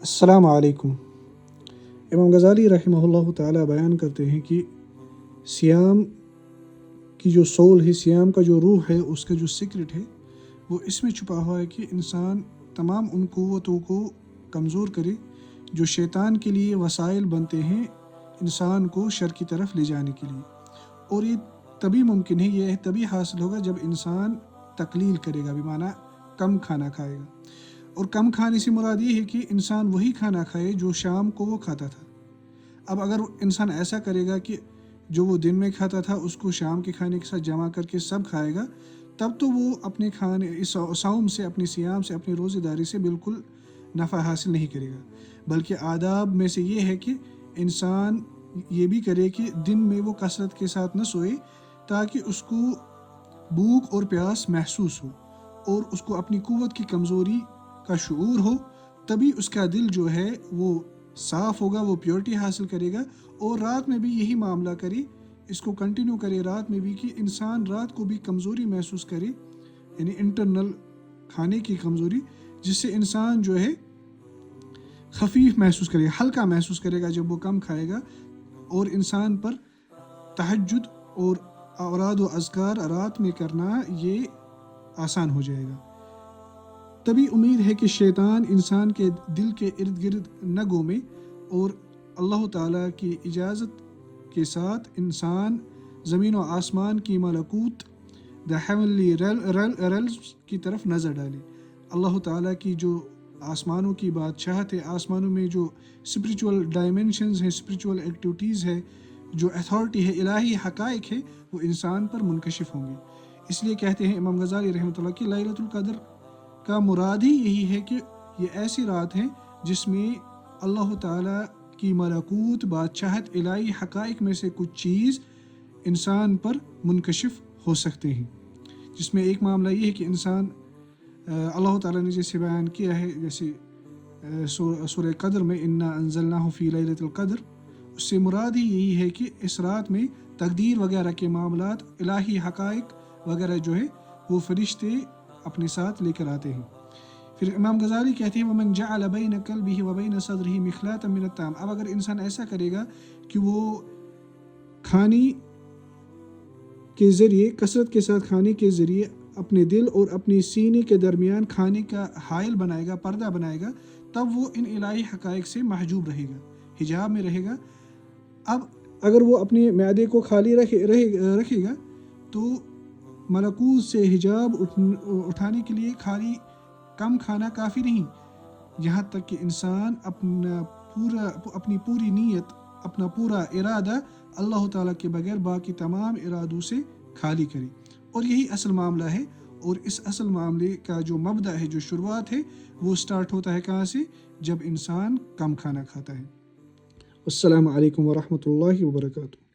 السلام علیکم۔ امام غزالی رحمہ اللہ تعالیٰ بیان کرتے ہیں کہ سیام کی جو سول ہے، سیام کا جو روح ہے، اس کا جو سیکرٹ ہے وہ اس میں چھپا ہوا ہے کہ انسان تمام ان قوتوں کو کمزور کرے جو شیطان کے لیے وسائل بنتے ہیں انسان کو شر کی طرف لے جانے کے لیے، اور یہ تبھی ممکن ہے، یہ تبھی حاصل ہوگا جب انسان تقلیل کرے گا، بمعنی کم کھانا کھائے گا۔ اور کم کھانے سے مراد یہ ہے کہ انسان وہی کھانا کھائے جو شام کو وہ کھاتا تھا۔ اب اگر انسان ایسا کرے گا کہ جو وہ دن میں کھاتا تھا اس کو شام کے کھانے کے ساتھ جمع کر کے سب کھائے گا، تب تو وہ اپنے کھانے صوم سے، اپنی سیام سے، اپنی روزہ داری سے بالکل نفع حاصل نہیں کرے گا۔ بلکہ آداب میں سے یہ ہے کہ انسان یہ بھی کرے کہ دن میں وہ کثرت کے ساتھ نہ سوئے، تاکہ اس کو بھوک اور پیاس محسوس ہو اور اس کو اپنی قوت کی کمزوری کا شعور ہو، تبھی اس کا دل جو ہے وہ صاف ہوگا، وہ پیورٹی حاصل کرے گا، اور رات میں بھی یہی معاملہ کرے، اس کو کنٹینیو کرے رات میں بھی، کہ انسان رات کو بھی کمزوری محسوس کرے، یعنی انٹرنل کھانے کی کمزوری، جس سے انسان جو ہے خفیف محسوس کرے گا، ہلکا محسوس کرے گا جب وہ کم کھائے گا، اور انسان پر تہجد اور اوراد و اذکار رات میں کرنا یہ آسان ہو جائے گا۔ تبھی امید ہے کہ شیطان انسان کے دل کے ارد گرد نہ گھومے، اور اللہ تعالیٰ کی اجازت کے ساتھ انسان زمین و آسمان کی ملکوت دا ہیونلی ریلز کی طرف نظر ڈالے۔ اللہ تعالیٰ کی جو آسمانوں کی بادشاہت ہے، آسمانوں میں جو اسپریچول ڈائمینشنز ہیں، اسپریچول ایکٹیویٹیز ہے، جو اتھارٹی ہے، الہی حقائق ہے، وہ انسان پر منکشف ہوں گے۔ اس لیے کہتے ہیں امام غزالی رحمۃ اللہ کہ لیلۃ القدر کا مراد ہی یہی ہے کہ یہ ایسی رات ہے جس میں اللہ تعالیٰ کی ملکوت، بادشاہت، الہی حقائق میں سے کچھ چیز انسان پر منکشف ہو سکتے ہیں، جس میں ایک معاملہ یہ ہے کہ انسان اللہ تعالیٰ نے جیسے بیان کیا ہے، جیسے سورہ قدر میں انا انزلناہ فی لیلۃ القدر، اس سے مراد ہی یہی ہے کہ اس رات میں تقدیر وغیرہ کے معاملات، الہی حقائق وغیرہ جو ہے وہ فرشتے اپنے ساتھ لے کر آتے ہیں۔ پھر امام غزالی کہتے ہیں وَمَنْ جَعَلَ بَيْنَ قَلْبِهِ وَبَيْنَ صَدْرِهِ مِخْلَاةً مِنَ الطَّعَامِ، اب اگر انسان ایسا کرے گا کہ وہ کھانے کے ذریعے، کثرت کے ساتھ کھانے کے ذریعے اپنے دل اور اپنے سینے کے درمیان کھانے کا حائل بنائے گا، پردہ بنائے گا، تب وہ ان الہی حقائق سے محجوب رہے گا، حجاب میں رہے گا۔ اب اگر وہ اپنے معدے کو خالی رکھے گا تو ملکوت سے حجاب اٹھانے کے لیے خالی کم کھانا کافی نہیں، یہاں تک کہ انسان اپنی پوری نیت، اپنا پورا ارادہ اللہ تعالیٰ کے بغیر باقی تمام ارادوں سے خالی کرے، اور یہی اصل معاملہ ہے۔ اور اس اصل معاملے کا جو مبدأ ہے، جو شروعات ہے، وہ سٹارٹ ہوتا ہے کہاں سے؟ جب انسان کم کھانا کھاتا ہے۔ السلام علیکم ورحمۃ اللہ وبرکاتہ۔